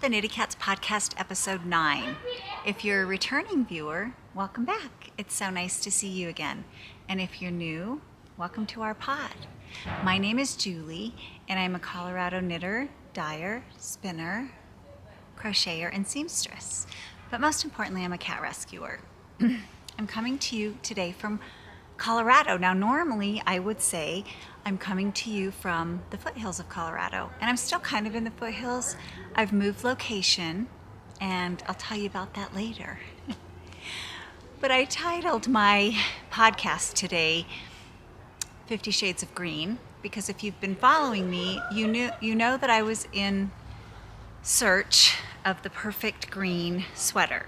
the Knitty Kats Podcast, episode 9. If you're a returning viewer, welcome back. It's so nice to see you again. And if you're new, welcome to our pod. My name is Julie, and I'm a Colorado knitter, dyer, spinner, crocheter, and seamstress. But most importantly, I'm a cat rescuer. I'm coming to you today from Colorado. Now, normally I would say I'm coming to you from the foothills of Colorado, and I'm still kind of in the foothills. I've moved location, and I'll tell you about that later. But I titled my podcast today 50 Shades of Green, because if you've been following me, you know that I was in search of the perfect green sweater.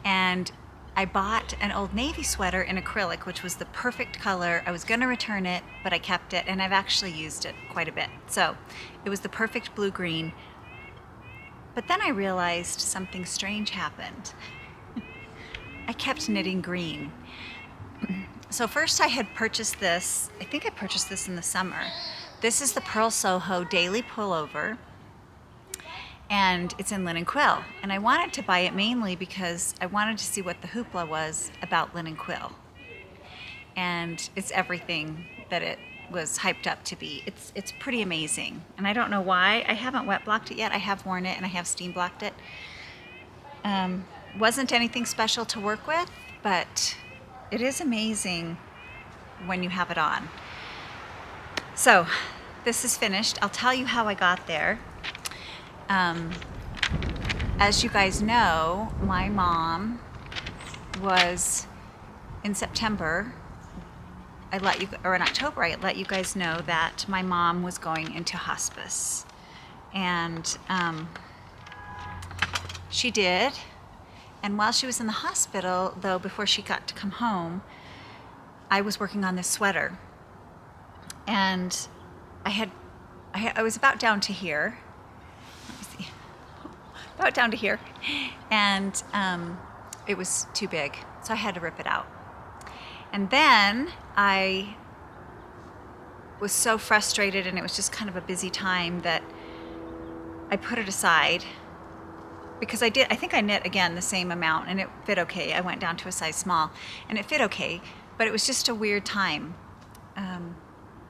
And I bought an Old Navy sweater in acrylic, which was the perfect color. I was going to return it, but I kept it, and I've actually used it quite a bit. So it was the perfect blue-green. But then I realized something strange happened. I kept knitting green. So first I had purchased this. I think I purchased this in the summer. This is the Pearl Soho Daily Pullover, and it's in linen quill. And I wanted to buy it mainly because I wanted to see what the hoopla was about linen quill. And it's everything that it was hyped up to be. It's pretty amazing. And I don't know why. I haven't wet blocked it yet. I have worn it and I have steam blocked it. Wasn't anything special to work with, but it is amazing when you have it on. So this is finished. I'll tell you how I got there. As you guys know, my mom was in September. In October, I let you guys know that my mom was going into hospice, and she did. And while she was in the hospital, though, before she got to come home, I was working on this sweater, and I was about down to here. About down to here, and it was too big, so I had to rip it out. And then I was so frustrated, and it was just kind of a busy time, that I put it aside, because I think I knit again the same amount, and it fit okay. I went down to a size small, and it fit okay, but it was just a weird time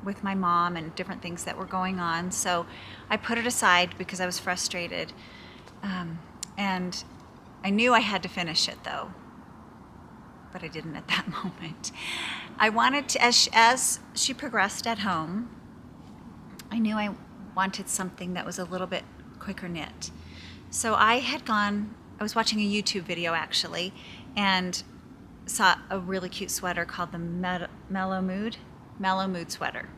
with my mom and different things that were going on, so I put it aside because I was frustrated. And I knew I had to finish it, though, but I didn't at that moment. I wanted to, as she progressed at home, I knew I wanted something that was a little bit quicker knit. So I was watching a YouTube video, actually, and saw a really cute sweater called the Mellow Mood sweater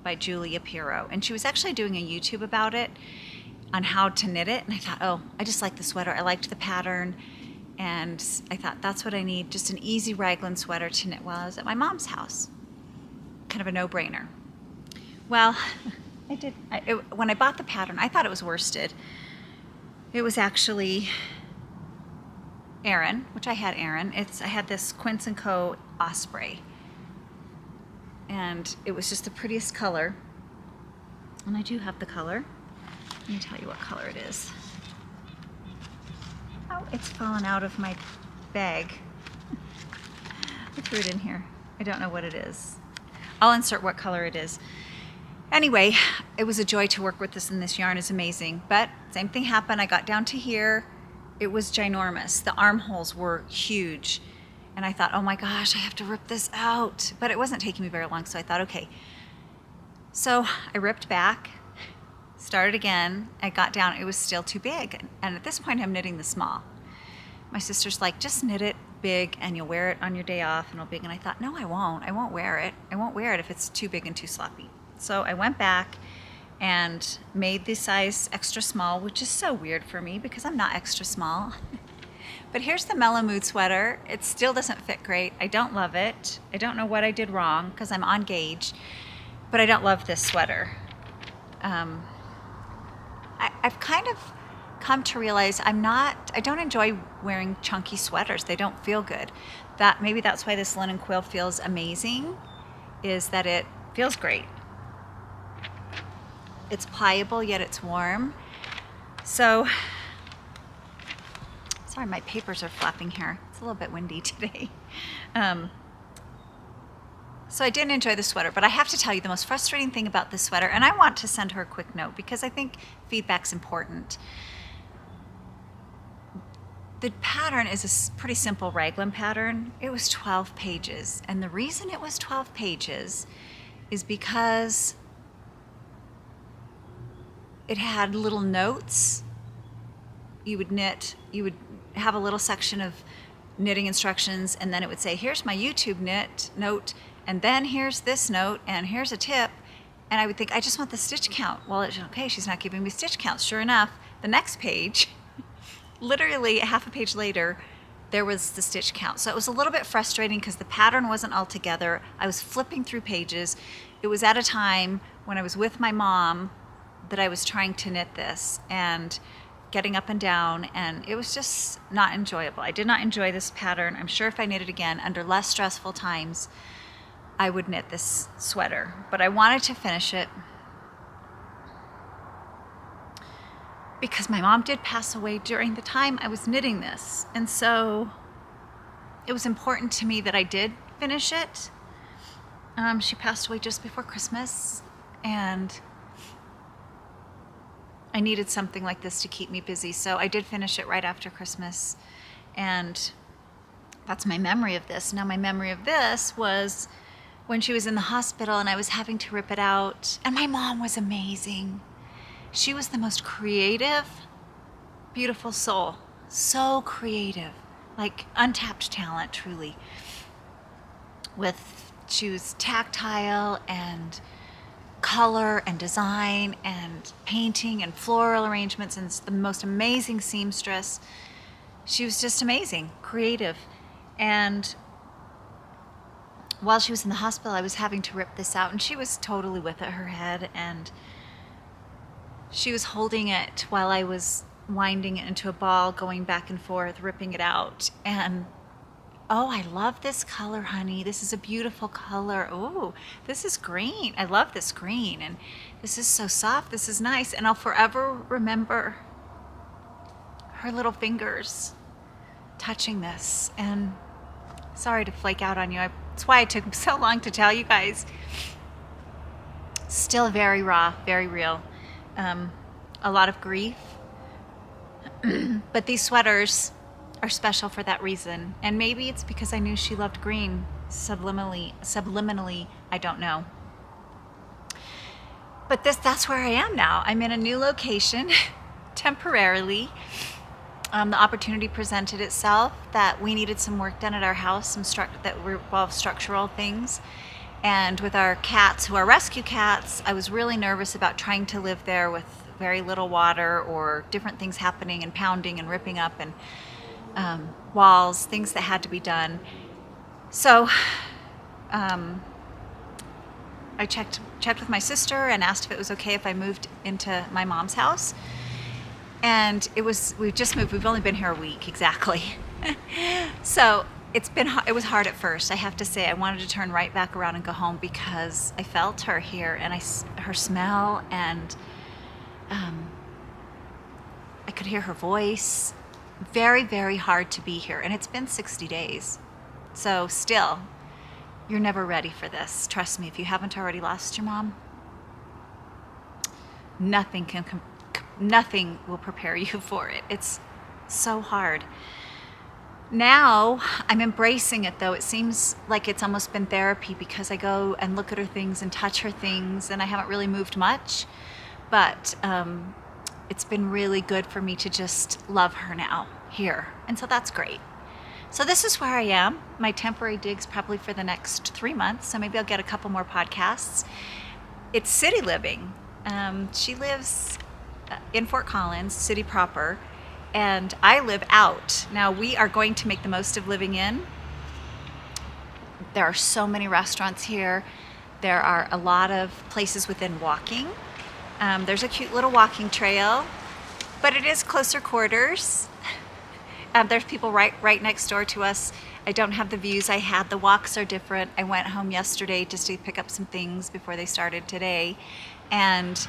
by Julia Pirro. And she was actually doing a YouTube about it, on how to knit it, and I thought, oh, I just like the sweater. I liked the pattern, and I thought that's what I need, just an easy raglan sweater to knit while I was at my mom's house. Kind of a no-brainer. Well, when I bought the pattern, I thought it was worsted. It was actually Aran, which I had Aran. I had this Quince & Co. Osprey, and it was just the prettiest color, and I do have the color. Let me tell you what color it is. Oh, it's fallen out of my bag. I threw it in here. I don't know what it is. I'll insert what color it is. Anyway, it was a joy to work with this, and this yarn is amazing. But same thing happened. I got down to here. It was ginormous. The armholes were huge. And I thought, oh my gosh, I have to rip this out. But it wasn't taking me very long, so I thought, okay. So I ripped back. Started again. I got down. It was still too big. And at this point, I'm knitting the small. My sister's like, just knit it big and you'll wear it on your day off and it'll be big. And I thought, no, I won't. I won't wear it. I won't wear it if it's too big and too sloppy. So I went back and made the size extra small, which is so weird for me because I'm not extra small. But here's the Mellow Mood sweater. It still doesn't fit great. I don't love it. I don't know what I did wrong because I'm on gauge, but I don't love this sweater. I've kind of come to realize I don't enjoy wearing chunky sweaters. They don't feel good. Maybe that's why this linen quill feels amazing, is that it feels great. It's pliable, yet it's warm. So Sorry, my papers are flapping here. It's a little bit windy today. So I didn't enjoy the sweater, but I have to tell you the most frustrating thing about this sweater, and I want to send her a quick note because I think feedback's important. The pattern is a pretty simple raglan pattern. It was 12 pages, and the reason it was 12 pages is because it had little notes. You would knit, you would have a little section of knitting instructions, and then it would say, here's my YouTube knit note, and then here's this note, and here's a tip. And I would think, I just want the stitch count. Well, okay, she's not giving me stitch counts. Sure enough, the next page, literally a half a page later, there was the stitch count. So it was a little bit frustrating because the pattern wasn't all together. I was flipping through pages. It was at a time when I was with my mom that I was trying to knit this and getting up and down, and it was just not enjoyable. I did not enjoy this pattern. I'm sure if I knit it again under less stressful times, I would knit this sweater, but I wanted to finish it because my mom did pass away during the time I was knitting this, and so it was important to me that I did finish it. She passed away just before Christmas, and I needed something like this to keep me busy, so I did finish it right after Christmas, and that's my memory of this. Now, my memory of this was when she was in the hospital and I was having to rip it out, and my mom was amazing. She was the most creative, beautiful soul. So creative, like untapped talent, truly. She was tactile and color and design and painting and floral arrangements, and the most amazing seamstress. She was just amazing, creative. And while she was in the hospital, I was having to rip this out, and she was totally with it, her head, and she was holding it while I was winding it into a ball, going back and forth, ripping it out. And oh, I love this color, honey. This is a beautiful color. Oh, this is green. I love this green, and this is so soft. This is nice, and I'll forever remember her little fingers touching this. And sorry to flake out on you. That's why it took so long to tell you guys. Still very raw, very real. A lot of grief. But these sweaters are special for that reason. And maybe it's because I knew she loved green subliminally, I don't know. But that's where I am now. I'm in a new location temporarily. The opportunity presented itself that we needed some work done at our house, that involved structural things. And with our cats, who are rescue cats, I was really nervous about trying to live there with very little water or different things happening and pounding and ripping up and walls, things that had to be done. So I checked with my sister and asked if it was okay if I moved into my mom's house. And we've just moved. We've only been here a week, exactly. So it was hard at first. I have to say, I wanted to turn right back around and go home because I felt her here, and her smell, and I could hear her voice. Very, very hard to be here, and it's been 60 days. So still, you're never ready for this. Trust me, if you haven't already lost your mom, nothing will prepare you for it. It's so hard. Now I'm embracing it, though. It seems like it's almost been therapy because I go and look at her things and touch her things, and I haven't really moved much, but it's been really good for me to just love her now here, and so that's great. So this is where I am. My temporary dig's probably for the next 3 months, so maybe I'll get a couple more podcasts. It's city living. She lives in Fort Collins, city proper, and I live out. Now, we are going to make the most of living in. There are so many restaurants here. There are a lot of places within walking. There's a cute little walking trail, but it is closer quarters. There's people right next door to us. I don't have the views I had. The walks are different. I went home yesterday just to pick up some things before they started today, and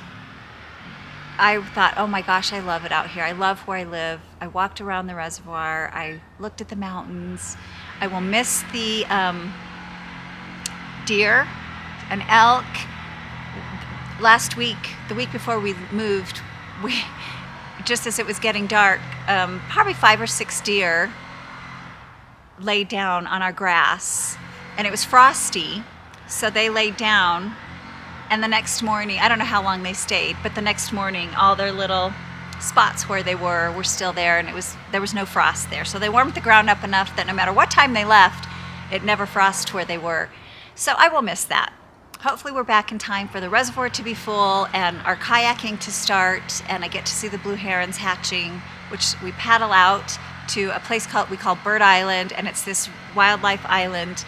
I thought, oh my gosh, I love it out here. I love where I live. I walked around the reservoir. I looked at the mountains. I will miss the deer and elk. Last week, the week before we moved, just as it was getting dark, probably 5 or 6 deer laid down on our grass, and it was frosty, so they laid down. And the next morning, I don't know how long they stayed, but the next morning, all their little spots where they were still there, and there was no frost there. So they warmed the ground up enough that no matter what time they left, it never frosted where they were. So I will miss that. Hopefully we're back in time for the reservoir to be full and our kayaking to start, and I get to see the blue herons hatching, which we paddle out to a place we call Bird Island, and it's this wildlife island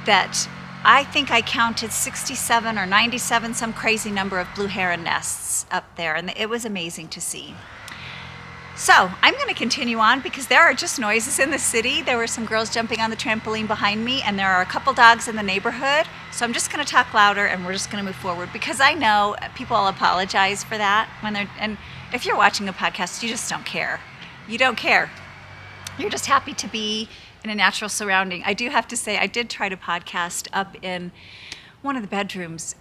that I think I counted 67 or 97, some crazy number of blue heron nests up there, and it was amazing to see. So I'm going to continue on because there are just noises in the city. There were some girls jumping on the trampoline behind me, and there are a couple dogs in the neighborhood. So I'm just going to talk louder, and we're just going to move forward because I know people will apologize for that and if you're watching a podcast, you just don't care. You don't care. You're just happy to be in a natural surrounding. I do have to say, I did try to podcast up in one of the bedrooms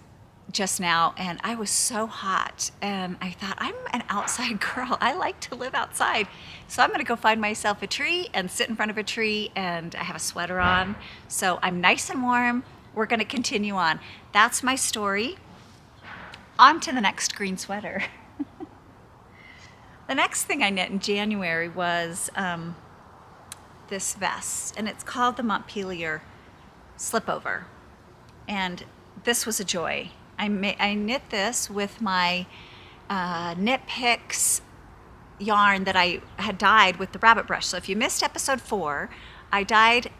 just now, and I was so hot, and I thought, I'm an outside girl. I like to live outside. So I'm going to go find myself a tree and sit in front of a tree, and I have a sweater on. So I'm nice and warm. We're going to continue on. That's my story. On to the next green sweater. The next thing I knit in January was this vest, and it's called the Montpelliar Slipover. And this was a joy. I knit this with my Knit Picks yarn that I had dyed with the rabbit brush. So if you missed episode 4, I dyed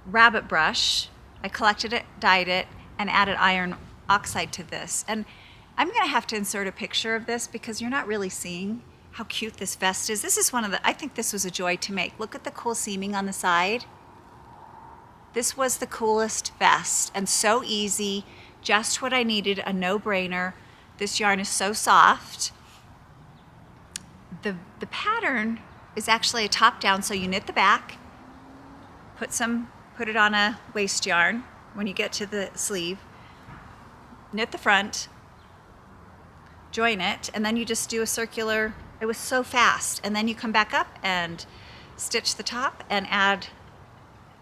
rabbit brush. I collected it, dyed it, and added iron oxide to this. And I'm going to have to insert a picture of this because you're not really seeing how cute this vest is. This is I think this was a joy to make. Look at the cool seaming on the side. This was the coolest vest and so easy. Just what I needed, a no-brainer. This yarn is so soft. The pattern is actually a top-down, so you knit the back, put it on a waist yarn when you get to the sleeve, knit the front, join it, and then you just do a circular. It was so fast. And then you come back up and stitch the top and add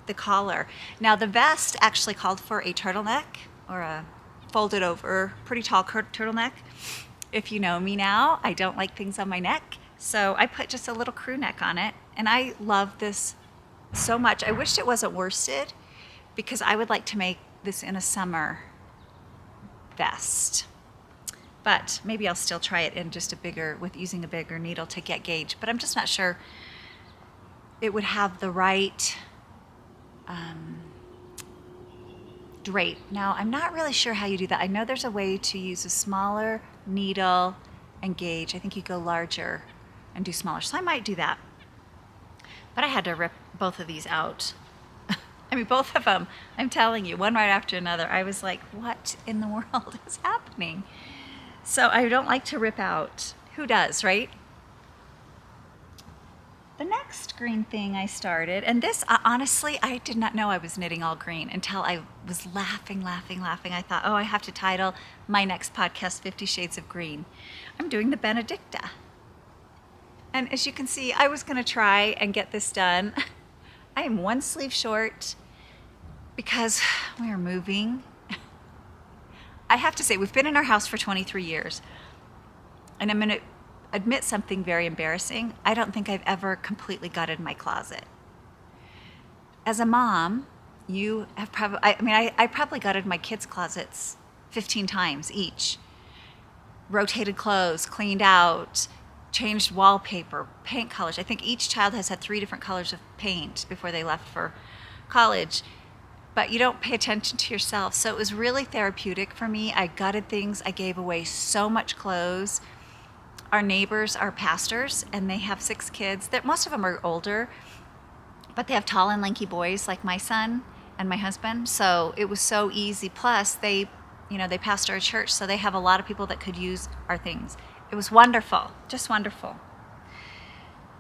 the collar. Now the vest actually called for a turtleneck, or a folded over pretty tall turtleneck. If you know me now, I don't like things on my neck, so I put just a little crew neck on it, and I love this so much. I wished it wasn't worsted because I would like to make this in a summer vest, but maybe I'll still try it in just using a bigger needle to get gauge, but I'm just not sure it would have the right drape. Now, I'm not really sure how you do that. I know there's a way to use a smaller needle and gauge. I think you go larger and do smaller. So I might do that. But I had to rip both of these out. I mean, both of them, I'm telling you, one right after another. I was like, what in the world is happening? So I don't like to rip out. Who does, right? The next green thing I started, and this, honestly, I did not know I was knitting all green until I was laughing. I thought, oh, I have to title my next podcast 50 Shades of Green. I'm doing the Benedicta. And as you can see, I was going to try and get this done. I am one sleeve short because we are moving. I have to say, we've been in our house for 23 years. And I'm going to admit something very embarrassing. I don't think I've ever completely gutted my closet. As a mom, you have probably, I probably gutted my kids' closets 15 times each. Rotated clothes, cleaned out, changed wallpaper, paint colors. I think each child has had 3 different colors of paint before they left for college. But you don't pay attention to yourself. So it was really therapeutic for me. I gutted things. I gave away so much clothes. Our neighbors are pastors, and they have 6 kids. Most of them are older, but they have tall and lanky boys like my son and my husband. So it was so easy. Plus, they pastor a church, so they have a lot of people that could use our things. It was wonderful, just wonderful.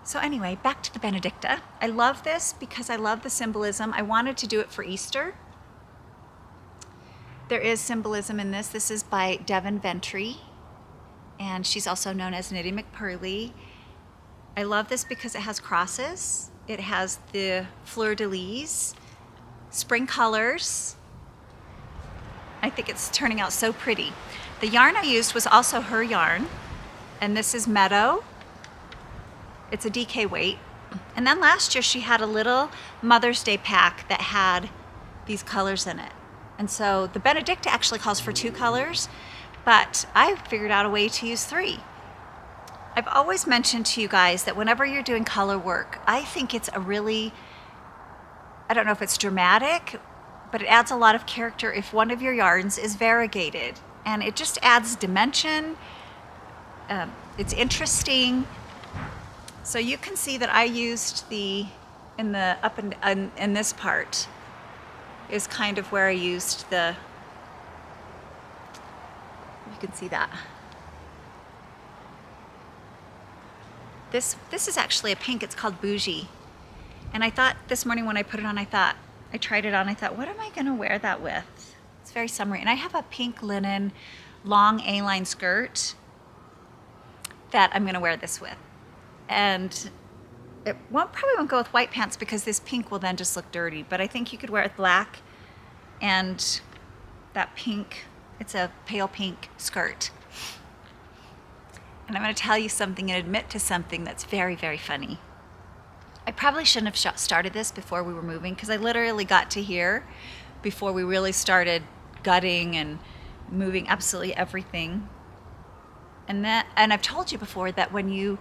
So anyway, back to the Benedicta. I love this because I love the symbolism. I wanted to do it for Easter. There is symbolism in this. This is by Devon Ventry, and she's also known as Knitty McPurly. I love this because it has crosses. It has the fleur-de-lis, spring colors. I think it's turning out so pretty. The yarn I used was also her yarn, and this is Mellow. It's a DK weight. And then last year she had a little Mother's Day pack that had these colors in it. And so the Benedicta actually calls for 2 colors, but I figured out a way to use 3. I've always mentioned to you guys that whenever you're doing color work, I think it's a really, I don't know if it's dramatic, but it adds a lot of character if one of your yarns is variegated. And it just adds dimension. It's interesting. So you can see that I used in this part is kind of where I used you can see that. This is actually a pink, it's called Bougie. And I thought this morning when I put it on, I tried it on, I thought, what am I gonna wear that with? It's very summery. And I have a pink linen long A-line skirt that I'm gonna wear this with. And it probably won't go with white pants because this pink will then just look dirty, but I think you could wear it with black and that pink, it's a pale pink skirt. And I'm going to tell you something and admit to something that's very, very funny. I probably shouldn't have started this before we were moving because I literally got to here before we really started gutting and moving absolutely everything. And I've told you before that when you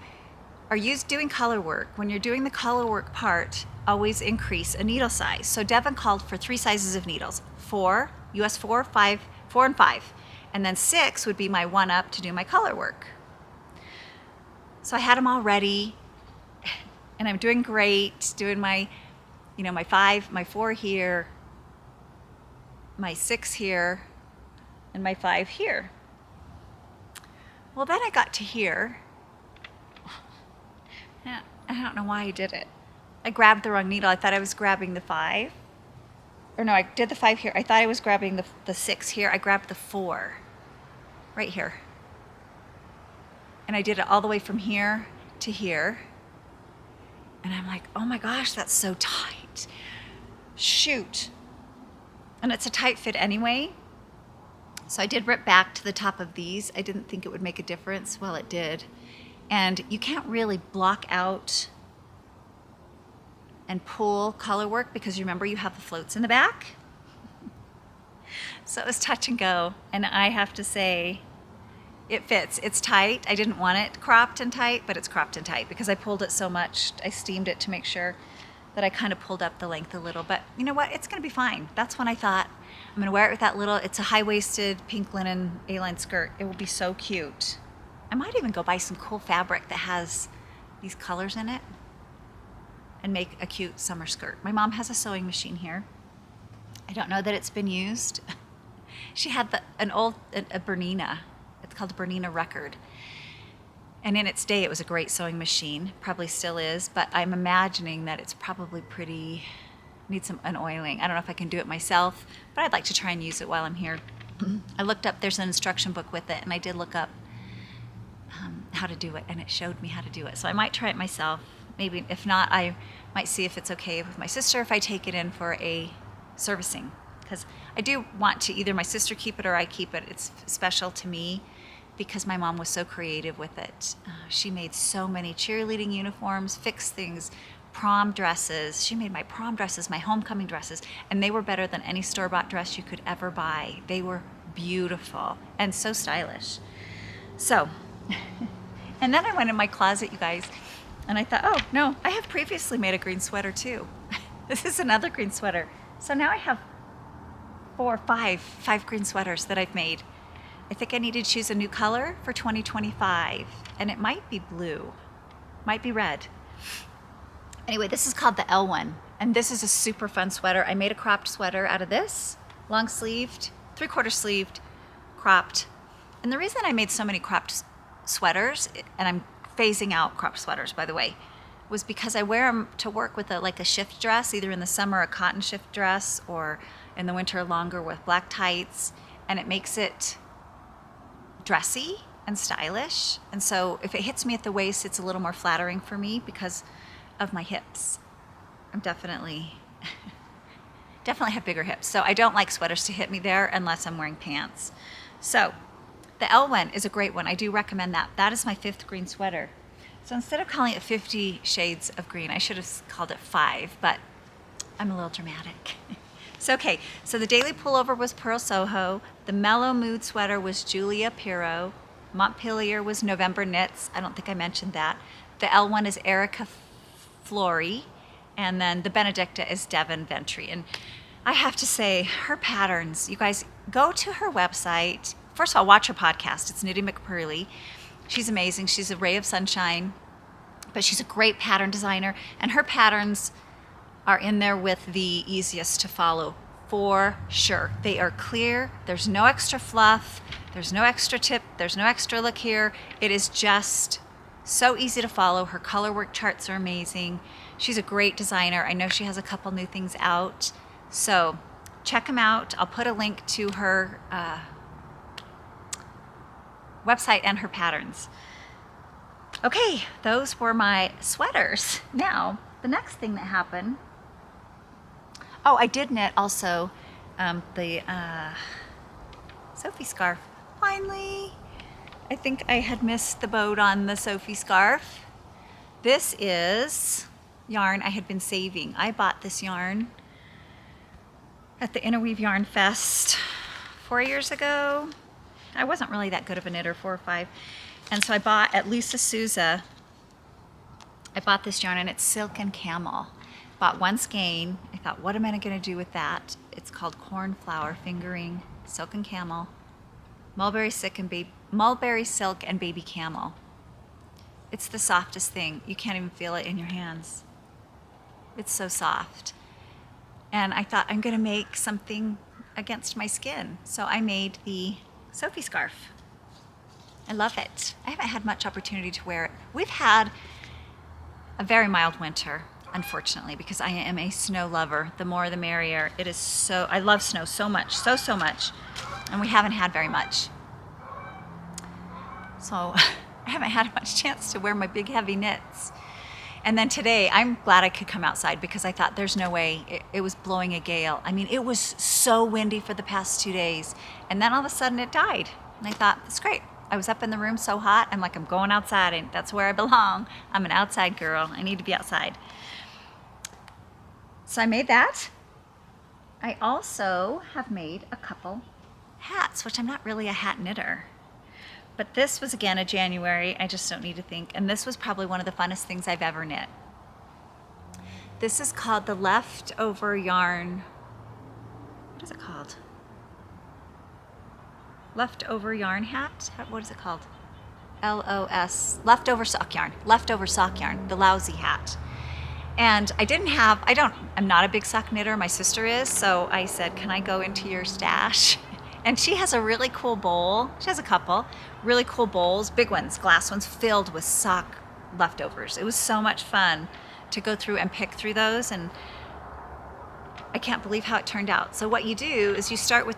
are doing color work, when you're doing the color work part, always increase a needle size. So Devon called for 3 sizes of needles, 4, US 4, 5, 4 and 5. And then 6 would be my 1 up to do my color work. So I had them all ready and I'm doing great, doing my 5, my 4 here, my 6 here, and my 5 here. Well, then I got to here. I don't know why I did it. I grabbed the wrong needle. I thought I was grabbing the 5. Or no, I did the 5 here. I thought I was grabbing the 6 here. I grabbed the 4 right here. And I did it all the way from here to here. And I'm like, oh my gosh, that's so tight. Shoot. And it's a tight fit anyway. So I did rip back to the top of these. I didn't think it would make a difference. Well, it did. And you can't really block out and pull color work because remember you have the floats in the back. So it was touch and go. And I have to say, it fits. It's tight. I didn't want it cropped and tight, but it's cropped and tight because I pulled it so much. I steamed it to make sure that I kind of pulled up the length a little. But you know what? It's going to be fine. That's when I thought, I'm going to wear it with that little, it's a high-waisted pink linen A-line skirt. It will be so cute. I might even go buy some cool fabric that has these colors in it and make a cute summer skirt. My mom has a sewing machine here. I don't know that it's been used. She had a Bernina. It's called a Bernina Record. And in its day, it was a great sewing machine. Probably still is, but I'm imagining that it's probably needs an oiling. I don't know if I can do it myself, but I'd like to try and use it while I'm here. I looked up, there's an instruction book with it, and I did look up how to do it, and it showed me how to do it. So I might try it myself. Maybe if not, I might see if it's okay with my sister if I take it in for a servicing. Because I do want to either my sister keep it or I keep it. It's special to me because my mom was so creative with it. She made so many cheerleading uniforms, fixed things, prom dresses. She made my prom dresses, my homecoming dresses, and they were better than any store-bought dress you could ever buy. They were beautiful and so stylish. So, and then I went in my closet, you guys, and I thought, oh, no, I have previously made a green sweater too. This is another green sweater. So now I have 4 or 5 green sweaters that I've made. I think I need to choose a new color for 2025, and it might be blue, might be red. Anyway, this is called the Elwyn, and this is a super fun sweater. I made a cropped sweater out of this, long sleeved, 3/4 sleeved, cropped. And the reason I made so many cropped sweaters, and I'm phasing out crop sweaters, by the way, was because I wear them to work with a shift dress, either in the summer a cotton shift dress or in the winter longer with black tights, and it makes it dressy and stylish. And so if it hits me at the waist, it's a little more flattering for me because of my hips. I'm definitely have bigger hips. So I don't like sweaters to hit me there unless I'm wearing pants. So the Elwyn is a great one. I do recommend that. That is my 5th green sweater. So instead of calling it 50 shades of green, I should have called it 5, but I'm a little dramatic. So the daily pullover was Pearl Soho. The Mellow mood sweater was Julia Pirro. Montpelliar was November Knits. I don't think I mentioned that. The L1 is Erica Flory. And then the Benedicta is Devon Ventry. And I have to say, her patterns, you guys, go to her website. First of all, watch her podcast. It's Knitty McPurly. She's amazing. She's a ray of sunshine, but she's a great pattern designer. And her patterns are in there with the easiest to follow for sure. They are clear. There's no extra fluff. There's no extra tip. There's no extra look here. It is just so easy to follow. Her color work charts are amazing. She's a great designer. I know she has a couple new things out. So check them out. I'll put a link to her website and her patterns. Okay, those were my sweaters. Now, the next thing that happened, I did knit also the Sophie scarf. Finally, I think I had missed the boat on the Sophie scarf. This is yarn I had been saving. I bought this yarn at the Interweave Yarn Fest 4 years ago. I wasn't really that good of a knitter, 4 or 5. And so I bought at Lisa Souza. I bought this yarn and it's silk and camel. Bought one skein. I thought, what am I going to do with that? It's called Cornflower Fingering Silk and Camel. Mulberry silk and baby camel. It's the softest thing. You can't even feel it in your hands. It's so soft. And I thought, I'm going to make something against my skin. So I made the Sophie scarf. I love it. I haven't had much opportunity to wear it. We've had a very mild winter, unfortunately, because I am a snow lover. The more the merrier. It is so, I love snow so much, so much. And we haven't had very much. So I haven't had much chance to wear my big heavy knits. And then today, I'm glad I could come outside because I thought there's no way. It was blowing a gale. I mean, it was so windy for the past 2 days. And then all of a sudden it died. And I thought, that's great. I was up in the room so hot. I'm like, I'm going outside and that's where I belong. I'm an outside girl. I need to be outside. So I made that. I also have made a couple hats, which I'm not really a hat knitter. But this was, again, a January. I just don't need to think. And this was probably one of the funnest things I've ever knit. This is called the Leftover Yarn. What is it called? Leftover Yarn Hat? What is it called? LOS. Leftover Sock Yarn. Leftover Sock Yarn. The lousy hat. And I'm not a big sock knitter. My sister is. So I said, can I go into your stash? And she has a really cool bowl. She has a couple really cool bowls, big ones, glass ones, filled with sock leftovers. It was so much fun to go through and pick through those, and I can't believe how it turned out. So what you do is you start with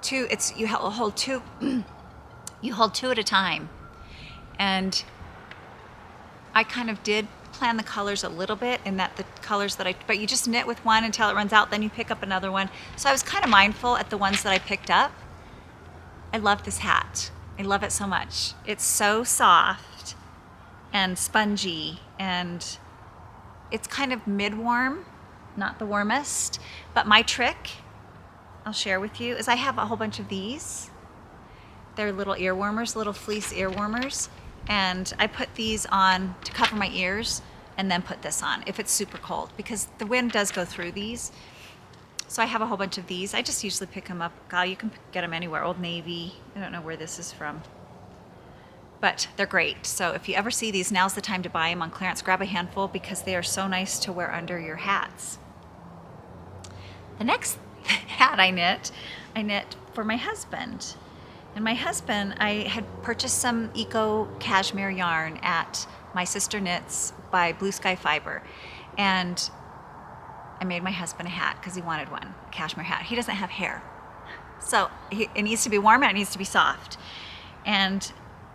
two. You hold two. You hold two at a time, and I kind of did plan the colors a little bit in that the colors that but you just knit with one until it runs out, then you pick up another one. So I was kind of mindful at the ones that I picked up. I love this hat. I love it so much. It's so soft and spongy, and it's kind of mid-warm, not the warmest. But my trick, I'll share with you, is I have a whole bunch of these. They're little ear warmers, little fleece ear warmers. And I put these on to cover my ears and then put this on if it's super cold, because the wind does go through these. So I have a whole bunch of these. I just usually pick them up. God, you can get them anywhere. Old Navy. I don't know where this is from. But they're great. So if you ever see these, now's the time to buy them on clearance. Grab a handful because they are so nice to wear under your hats. The next hat I knit for my husband. And my husband, I had purchased some eco cashmere yarn at My Sister Knits by Blue Sky Fiber. And I made my husband a hat because he wanted one, a cashmere hat. He doesn't have hair. So it needs to be warm and it needs to be soft. And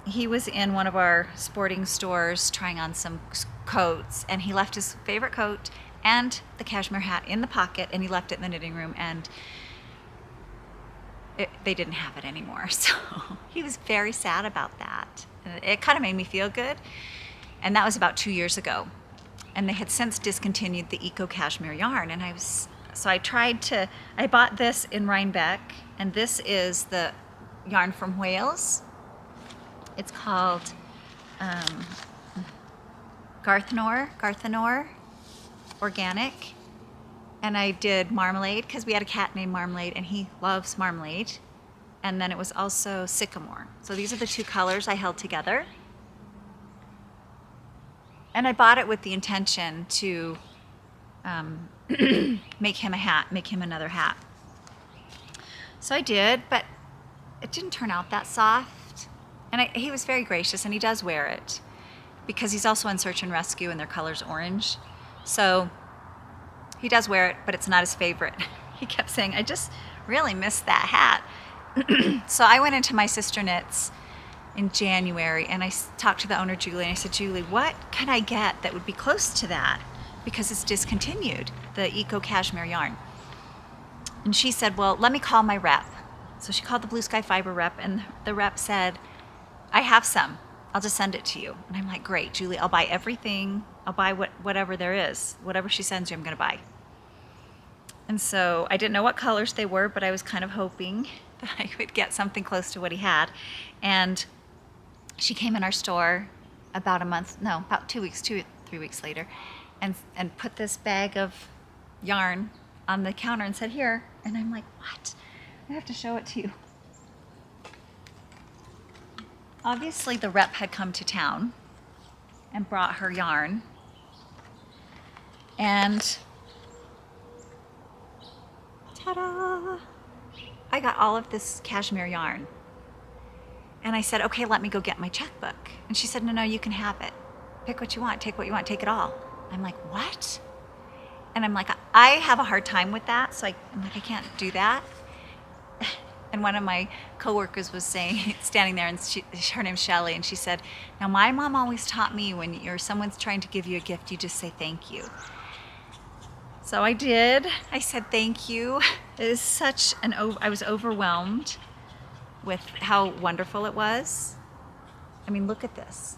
he was in one of our sporting stores trying on some coats, and he left his favorite coat and the cashmere hat in the pocket, and he left it in the knitting room, and they didn't have it anymore. So he was very sad about that. And it kind of made me feel good. And that was about 2 years ago. And they had since discontinued the eco cashmere yarn. And I bought this in Rhinebeck, and this is the yarn from Wales. It's called Garthenor Organic. And I did marmalade because we had a cat named Marmalade and he loves marmalade. And then it was also sycamore. So these are the two colors I held together. And I bought it with the intention to make him a hat, make him another hat. So I did, but it didn't turn out that soft. And he was very gracious, and he does wear it because he's also in search and rescue, and their color's orange. So he does wear it, but it's not his favorite. He kept saying, I just really miss that hat. So I went into My Sister Knits in January, and I talked to the owner, Julie, and I said, Julie, what can I get that would be close to that? Because it's discontinued, the eco cashmere yarn. And she said, well, let me call my rep. So she called the Blue Sky Fiber rep, and the rep said, I have some. I'll just send it to you. And I'm like, great, Julie, I'll buy everything. I'll buy whatever there is. Whatever she sends you, I'm going to buy. And so I didn't know what colors they were, but I was kind of hoping that I would get something close to what he had. And she came in our store about 2 weeks, 3 weeks later, and put this bag of yarn on the counter and said, here. And I'm like, what? I have to show it to you. Obviously, the rep had come to town and brought her yarn. And ta-da! I got all of this cashmere yarn. And I said, okay, let me go get my checkbook. And she said, no, you can have it. Pick what you want, take what you want, take it all. I'm like, what? And I'm like, I have a hard time with that, so I'm like, I can't do that. And one of my coworkers was standing there, and her name's Shelley, and she said, now my mom always taught me when someone's trying to give you a gift, you just say thank you. So I did. I said thank you. It is I was overwhelmed with how wonderful it was. I mean, look at this.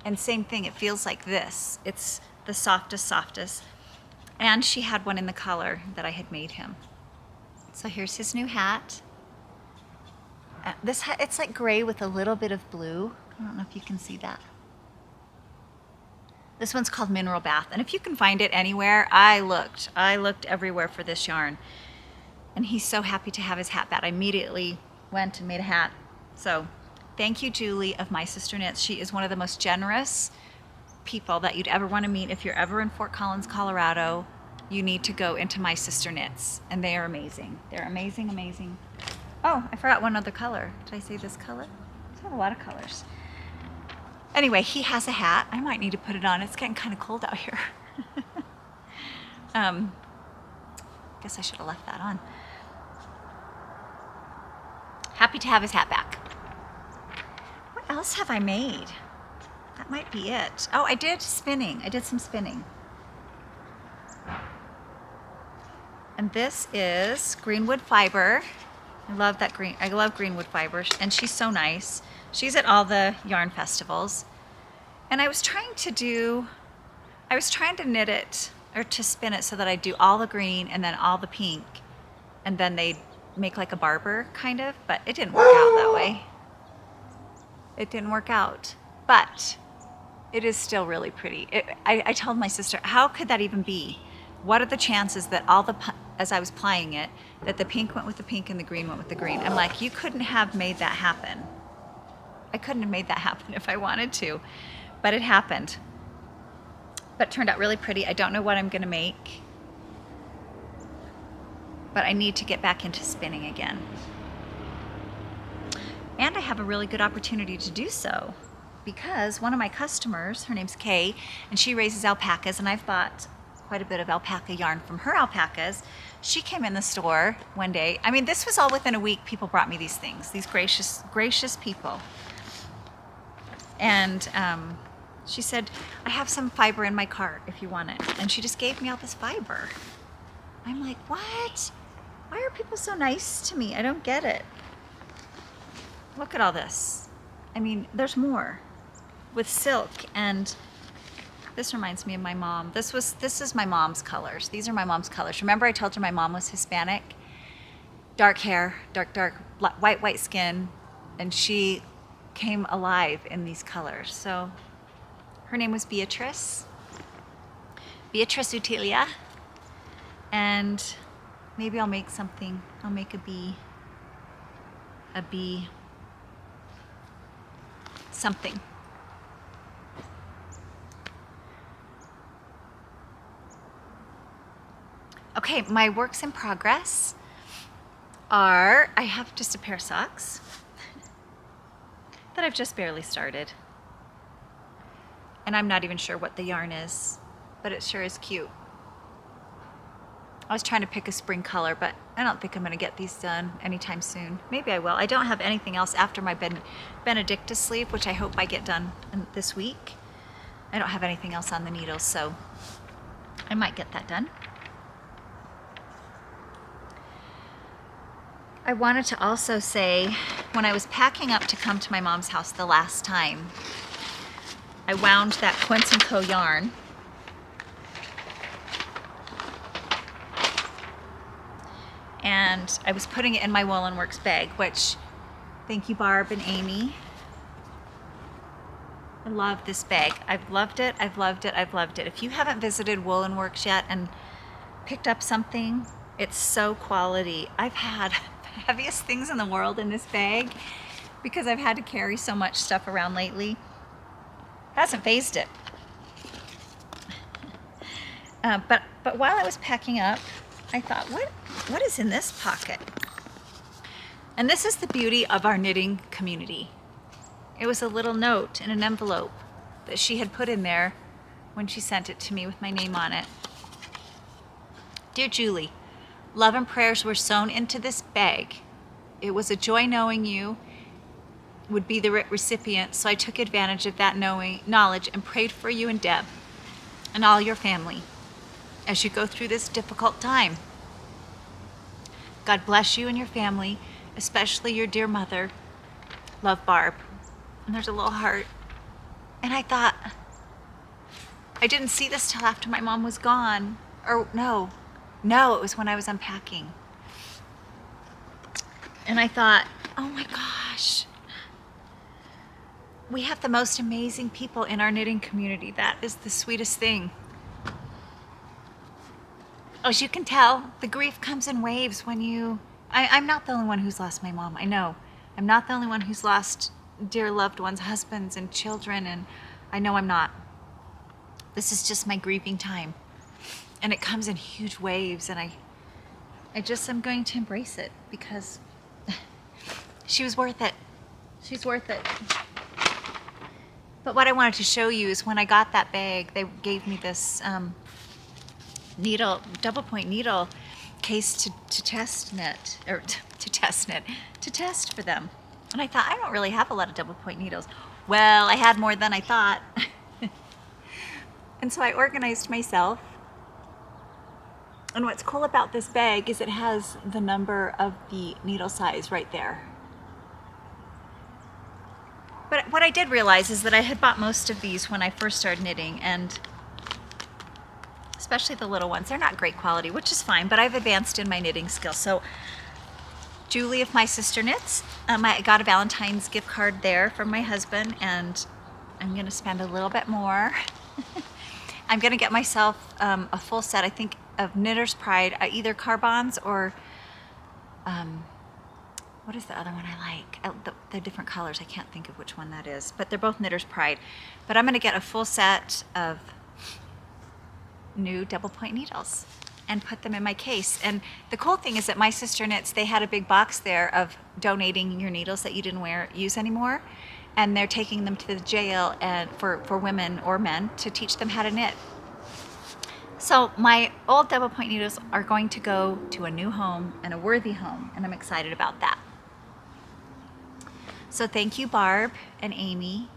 And same thing, it feels like this. It's the softest. And she had one in the color that I had made him. So here's his new hat. This hat, it's like gray with a little bit of blue. I don't know if you can see that. This one's called Mineral Bath. And if you can find it anywhere, I looked everywhere for this yarn. And he's so happy to have his hat back. I immediately went and made a hat. So thank you, Julie of My Sister Knits. She is one of the most generous people that you'd ever want to meet. If you're ever in Fort Collins, Colorado, you need to go into My Sister Knits, and they are amazing. They're amazing, amazing. Oh, I forgot one other color. Did I say this color? I have a lot of colors. Anyway, he has a hat. I might need to put it on. It's getting kind of cold out here. Guess I should have left that on. Happy to have his hat back. What else have I made? That might be it. Oh, I did spinning. I did some spinning. And this is Greenwood Fiber. I love that green. I love Greenwood Fiber, and she's so nice. She's at all the yarn festivals. And I was trying to knit it or to spin it so that I do all the green and then all the pink, and then they'd make like a barber kind of, but it didn't work out that way. It didn't work out, but it is still really pretty. I told my sister, how could that even be? What are the chances that as I was plying it, that the pink went with the pink and the green went with the green? I'm like, you couldn't have made that happen. I couldn't have made that happen if I wanted to, but it happened. But it turned out really pretty. I don't know what I'm gonna make, but I need to get back into spinning again. And I have a really good opportunity to do so because one of my customers, her name's Kay, and she raises alpacas, and I've bought quite a bit of alpaca yarn from her alpacas. She came in the store one day. I mean, this was all within a week. People brought me these things, these gracious people. And she said, I have some fiber in my cart if you want it. And she just gave me all this fiber. I'm like, what? Why are people so nice to me? I don't get it. Look at all this. I mean, there's more with silk, and this reminds me of my mom. This is my mom's colors. These are my mom's colors. Remember I told you my mom was Hispanic? Dark hair, dark, white skin, and she came alive in these colors. So her name was Beatrice Utilia, and maybe I'll make something. I'll make a bee something. Okay, my works in progress are, I have just a pair of socks that I've just barely started. And I'm not even sure what the yarn is, but it sure is cute. I was trying to pick a spring color, but I don't think I'm gonna get these done anytime soon. Maybe I will. I don't have anything else after my Benedicta sleeve, which I hope I get done this week. I don't have anything else on the needles, so I might get that done. I wanted to also say, when I was packing up to come to my mom's house the last time, I wound that Quince & Co. yarn. And I was putting it in my Woolen Works bag, which, thank you Barb and Amy. I love this bag. I've loved it, I've loved it, I've loved it. If you haven't visited Woolen Works yet and picked up something, it's so quality. I've had the heaviest things in the world in this bag because I've had to carry so much stuff around lately. Hasn't phased it. But while I was packing up, I thought, what is in this pocket? And this is the beauty of our knitting community. It was a little note in an envelope that she had put in there when she sent it to me with my name on it. Dear Julie, love and prayers were sewn into this bag. It was a joy knowing you would be the recipient, so I took advantage of that knowledge and prayed for you and Deb and all your family as you go through this difficult time. God bless you and your family, especially your dear mother. Love, Barb. And there's a little heart. And I thought, I didn't see this till after my mom was gone. Or no, it was when I was unpacking. And I thought, oh my gosh, we have the most amazing people in our knitting community. That is the sweetest thing. As you can tell, the grief comes in waves when you... I'm not the only one who's lost my mom, I know. I'm not the only one who's lost dear loved ones, husbands and children, and I know I'm not. This is just my grieving time. And it comes in huge waves, and I'm going to embrace it because she was worth it. She's worth it. But what I wanted to show you is when I got that bag, they gave me this double point needle case to test knit, or to test for them. And I thought, I don't really have a lot of double point needles. Well, I had more than I thought. And so I organized myself. And what's cool about this bag is it has the number of the needle size right there. But what I did realize is that I had bought most of these when I first started knitting, and especially the little ones, they're not great quality, which is fine, but I've advanced in my knitting skills. So Julie of My Sister Knits, I got a Valentine's gift card there from my husband, and I'm gonna spend a little bit more. I'm gonna get myself a full set, I think, of Knitter's Pride, either Carbons or, what is the other one I like? The different colors, I can't think of which one that is, but they're both Knitter's Pride. But I'm gonna get a full set of new double point needles and put them in my case. And the cool thing is that My Sister Knits, they had a big box there of donating your needles that you didn't use anymore, and they're taking them to the jail and for women or men to teach them how to knit. So my old double point needles are going to go to a new home and a worthy home, and I'm excited about that. So thank you, Barb and Amy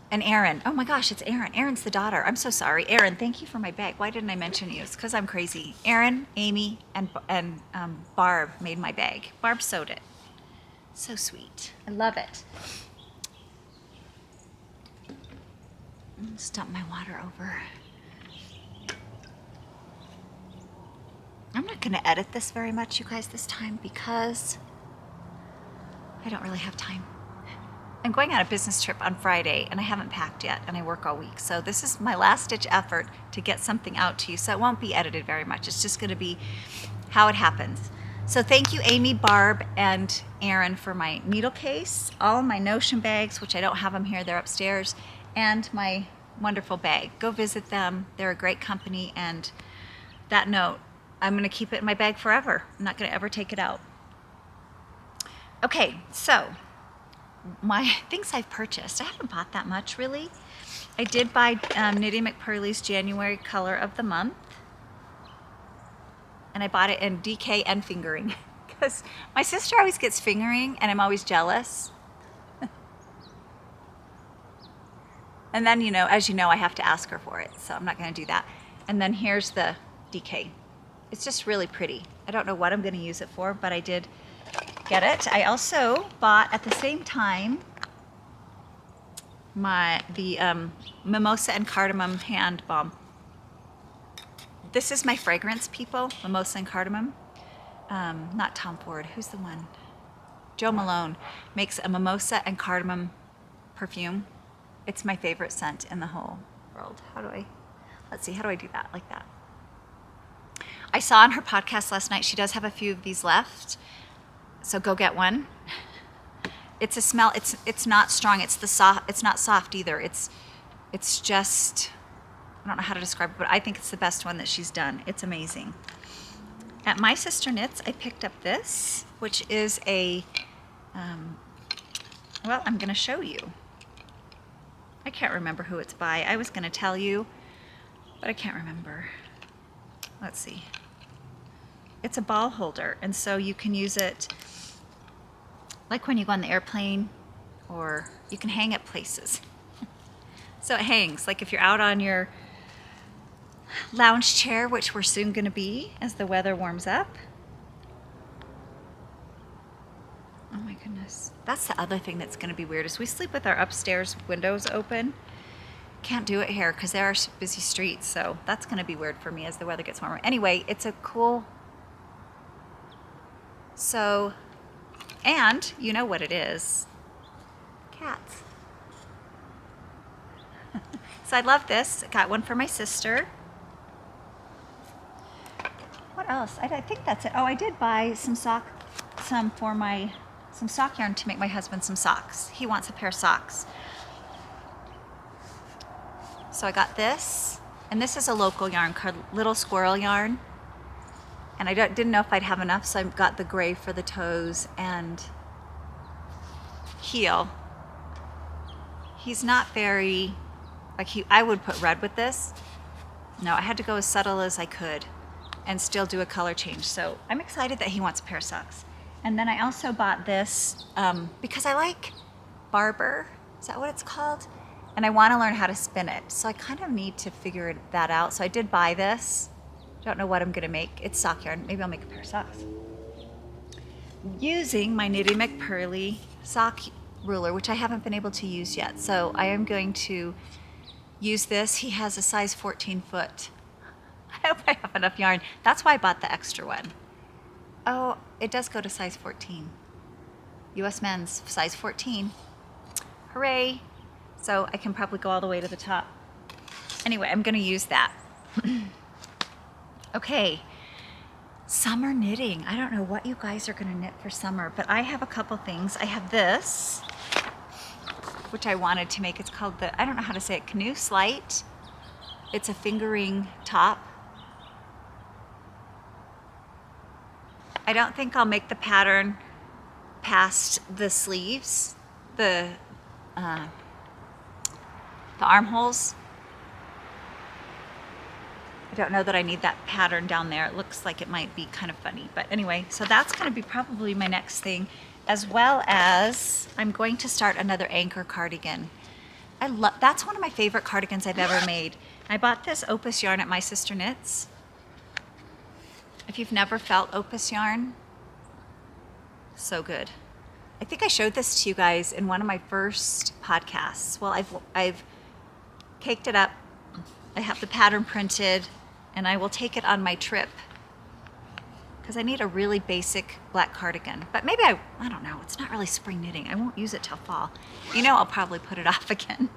and Erin. Oh my gosh, it's Erin. Erin's the daughter. I'm so sorry. Erin, thank you for my bag. Why didn't I mention you? It's because I'm crazy. Erin, Amy, and Barb made my bag. Barb sewed it. So sweet. I love it. Just dump my water over. I'm not going to edit this very much, you guys, this time because I don't really have time. I'm going on a business trip on Friday and I haven't packed yet and I work all week. So this is my last ditch effort to get something out to you. So it won't be edited very much. It's just going to be how it happens. So thank you, Amy, Barb, and Erin for my needle case, all of my Notion bags, which I don't have them here, they're upstairs, and my wonderful bag. Go visit them. They're a great company, and that note, I'm going to keep it in my bag forever. I'm not going to ever take it out. Okay, so my things I've purchased. I haven't bought that much, really. I did buy Knitty McPurly's January color of the month. And I bought it in DK and fingering. Because my sister always gets fingering, and I'm always jealous. And then, as you know, I have to ask her for it. So I'm not going to do that. And then here's the DK. It's just really pretty. I don't know what I'm going to use it for, but I did get it. I also bought at the same time the Mimosa and Cardamom hand balm. This is my fragrance, people. Mimosa and Cardamom. Not Tom Ford. Who's the one? Joe Malone makes a Mimosa and Cardamom perfume. It's my favorite scent in the whole world. Let's see, how do I do that? Like that. I saw on her podcast last night, she does have a few of these left. So go get one. It's a smell, it's not strong, it's not soft either. It's just, I don't know how to describe it, but I think it's the best one that she's done. It's amazing. At My Sister Knits, I picked up this, which is I'm going to show you. I can't remember who it's by. I was going to tell you, but I can't remember. Let's see. It's a ball holder, and so you can use it like when you go on the airplane, or you can hang it places. So it hangs, like if you're out on your lounge chair, which we're soon going to be as the weather warms up. Oh my goodness. That's the other thing that's going to be weird is we sleep with our upstairs windows open. Can't do it here because there are busy streets, so that's going to be weird for me as the weather gets warmer. Anyway, it's a cool... So, and you know what it is. Cats. So I love this. Got one for my sister. What else? I think that's it. Oh, I did buy some sock yarn to make my husband some socks. He wants a pair of socks. So I got this, and this is a local yarn called Little Squirrel Yarn. And I didn't know if I'd have enough, so I got the gray for the toes and heel. He's not very, I would put red with this. No, I had to go as subtle as I could and still do a color change. So I'm excited that he wants a pair of socks. And then I also bought this because I like barber. Is that what it's called? And I want to learn how to spin it. So I kind of need to figure that out. So I did buy this. Don't know what I'm gonna make. It's sock yarn. Maybe I'll make a pair of socks. Using my Knitty McPurly sock ruler, which I haven't been able to use yet. So I am going to use this. He has a size 14 foot. I hope I have enough yarn. That's why I bought the extra one. Oh, it does go to size 14. US men's size 14. Hooray. So I can probably go all the way to the top. Anyway, I'm gonna use that. Okay, summer knitting. I don't know what you guys are gonna knit for summer, but I have a couple things. I have this, which I wanted to make. It's called I don't know how to say it, Canoe Slight. It's a fingering top. I don't think I'll make the pattern past the sleeves, the armholes. I don't know that I need that pattern down there. It looks like it might be kind of funny. But anyway, so that's going to be probably my next thing, as well as I'm going to start another Anker cardigan. That's one of my favorite cardigans I've ever made. I bought this Opus yarn at My Sister Knits. If you've never felt Opus yarn, so good. I think I showed this to you guys in one of my first podcasts. Well, I've caked it up. I have the pattern printed, and I will take it on my trip because I need a really basic black cardigan. But maybe I don't know. It's not really spring knitting. I won't use it till fall. I'll probably put it off again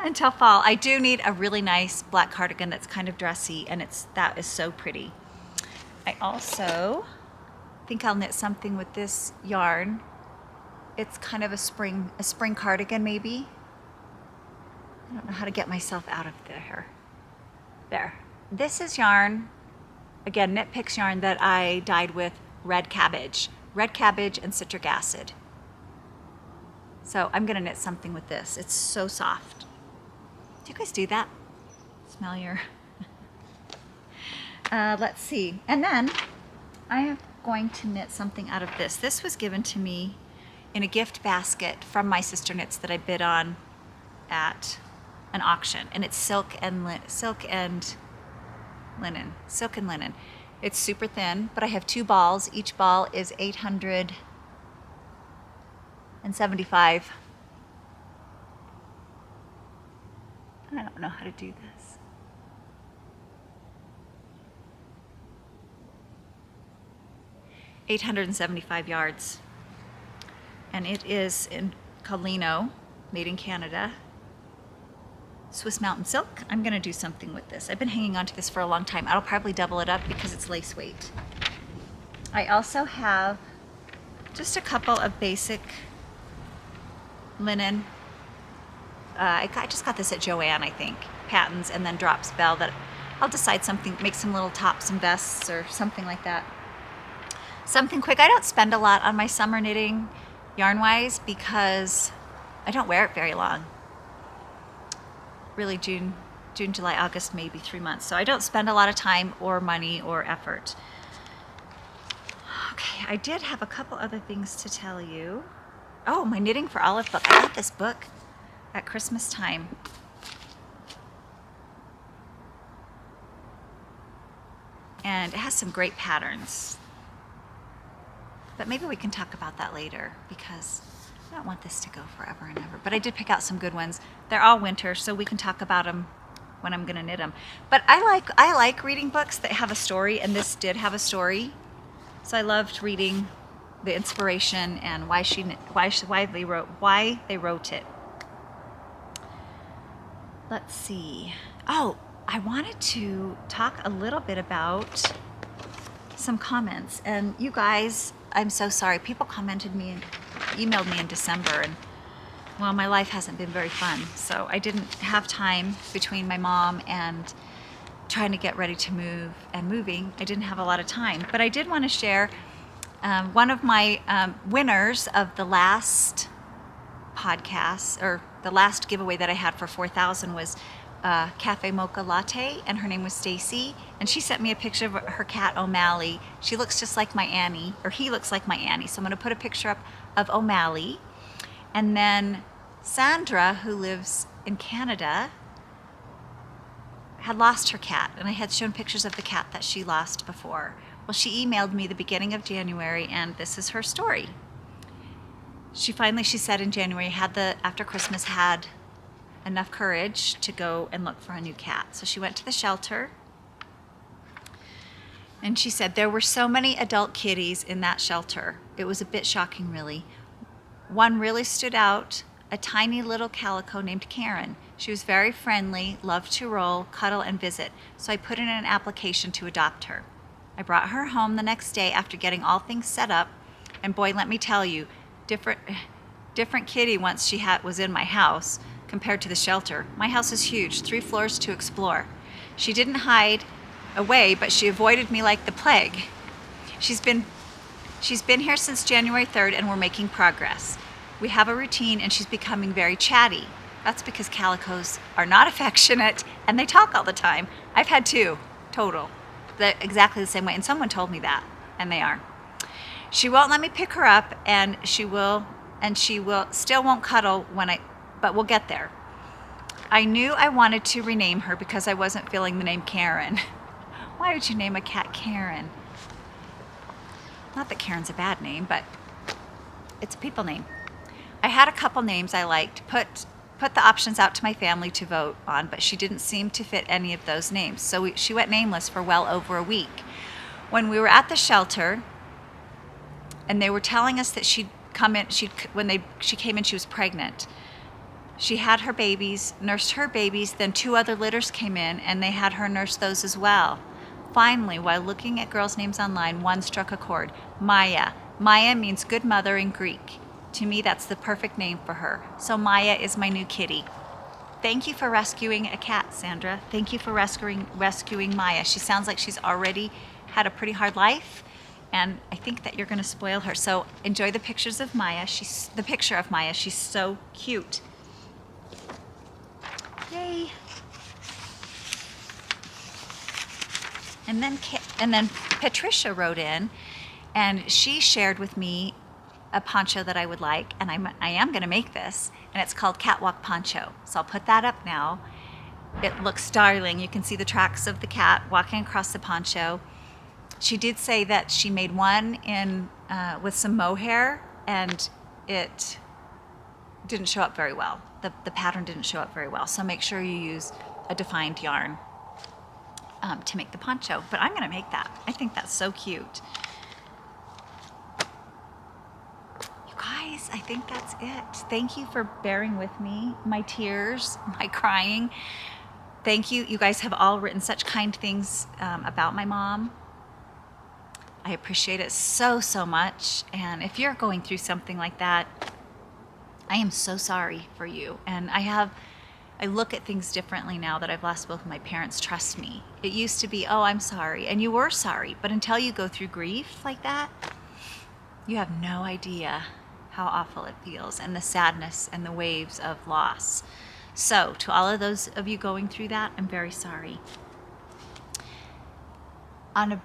until fall. I do need a really nice black cardigan that's kind of dressy, and that is so pretty. I also think I'll knit something with this yarn. It's kind of a spring cardigan maybe. I don't know how to get myself out of there. There. This is yarn, again, Knit Picks yarn that I dyed with red cabbage and citric acid. So I'm gonna knit something with this. It's so soft. Do you guys do that? Smell your... let's see. And then I am going to knit something out of this. This was given to me in a gift basket from My Sister Knits that I bid on at an auction, and it's silk and linen. It's super thin, but I have 2 balls. Each ball is 875. I don't know how to do this. $875 yards, and it is called Lino, made in Canada. Swiss Mountain Silk. I'm going to do something with this. I've been hanging on to this for a long time. I'll probably double it up because it's lace weight. I also have just a couple of basic linen. I just got this at Joann, I think. Patons and then Drops Bell that I'll decide something, make some little tops and vests or something like that. Something quick. I don't spend a lot on my summer knitting yarn-wise because I don't wear it very long. Really June, July, August, maybe 3 months. So I don't spend a lot of time or money or effort. Okay, I did have a couple other things to tell you. Oh, my Knitting for Olive book. I got this book at Christmas time. And it has some great patterns. But maybe we can talk about that later because I don't want this to go forever and ever. But I did pick out some good ones. They're all winter, so we can talk about them when I'm going to knit them. But I like reading books that have a story, and this did have a story. So I loved reading the inspiration and why they wrote it. Let's see. Oh, I wanted to talk a little bit about some comments. And you guys, I'm so sorry. People commented me and emailed me in December, and well, my life hasn't been very fun. So I didn't have time between my mom and trying to get ready to move and moving. I didn't have a lot of time. But I did want to share one of my winners of the last podcast, or the last giveaway that I had for 4,000 was Cafe Mocha Latte, and her name was Stacy, and she sent me a picture of her cat O'Malley. She looks just like my Annie, or he looks like my Annie. So I'm going to put a picture up of O'Malley. And then Sandra, who lives in Canada, had lost her cat, and I had shown pictures of the cat that she lost before. Well, she emailed me the beginning of January, and this is her story. She said in January, after Christmas, had enough courage to go and look for a new cat. So she went to the shelter, and she said there were so many adult kitties in that shelter. It was a bit shocking, really. One really stood out, a tiny little calico named Karen. She was very friendly, loved to roll, cuddle, and visit, so I put in an application to adopt her. I brought her home the next day after getting all things set up, and boy, let me tell you, different kitty once she was in my house compared to the shelter. My house is huge, 3 floors to explore. She didn't hide away, but she avoided me like the plague. She's She's been here since January 3rd and we're making progress. We have a routine and she's becoming very chatty. That's because calicos are not affectionate and they talk all the time. I've had 2 total. They're exactly the same way, and someone told me that, and they are. She won't let me pick her up, and she will still won't cuddle but we'll get there. I knew I wanted to rename her because I wasn't feeling the name Karen. Why would you name a cat Karen? Not that Karen's a bad name, but it's a people name. I had a couple names I liked, put the options out to my family to vote on, but she didn't seem to fit any of those names. So she went nameless for well over a week. When we were at the shelter, and they were telling us that she'd come in, she came in, she was pregnant. She had her babies, nursed her babies, then 2 other litters came in, and they had her nurse those as well. Finally, while looking at girls' names online, one struck a chord. Maya. Maya means good mother in Greek. To me, that's the perfect name for her. So Maya is my new kitty. Thank you for rescuing a cat, Sandra. Thank you for rescuing Maya. She sounds like she's already had a pretty hard life, and I think that you're going to spoil her. So enjoy the pictures of Maya. The picture of Maya. She's so cute. Yay. And then Patricia wrote in, and she shared with me a poncho that I would like, and I am going to make this, and it's called Catwalk Poncho. So I'll put that up now. It looks darling. You can see the tracks of the cat walking across the poncho. She did say that she made one with some mohair, and it didn't show up very well. The pattern didn't show up very well. So make sure you use a defined yarn to make the poncho. But I'm going to make that. I think that's so cute. You guys, I think that's it. Thank you for bearing with me, my tears, my crying. Thank you. You guys have all written such kind things about my mom. I appreciate it so, so much. And if you're going through something like that, I am so sorry for you. And I look at things differently now that I've lost both of my parents. Trust me. It used to be, oh, I'm sorry. And you were sorry. But until you go through grief like that, you have no idea how awful it feels, and the sadness and the waves of loss. So to all of those of you going through that, I'm very sorry. On a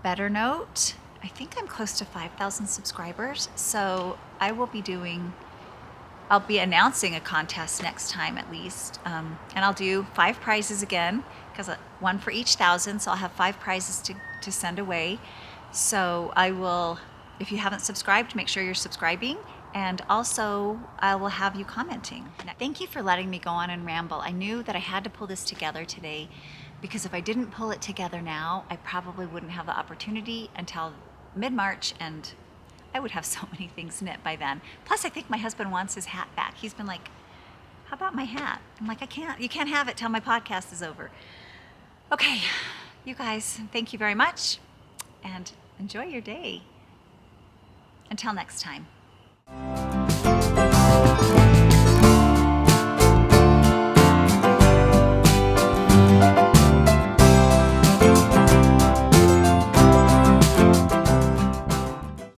better note, I think I'm close to 5,000 subscribers. So I'll be announcing a contest next time at least. And I'll do 5 prizes again, because one for each 1,000. So I'll have 5 prizes to send away. So I will, if you haven't subscribed, make sure you're subscribing. And also I will have you commenting. Thank you for letting me go on and ramble. I knew that I had to pull this together today, because if I didn't pull it together now, I probably wouldn't have the opportunity until mid-March, and I would have so many things knit by then. Plus, I think my husband wants his hat back. He's been like, how about my hat? I'm like, you can't have it till my podcast is over. Okay, you guys, thank you very much, and enjoy your day. Until next time.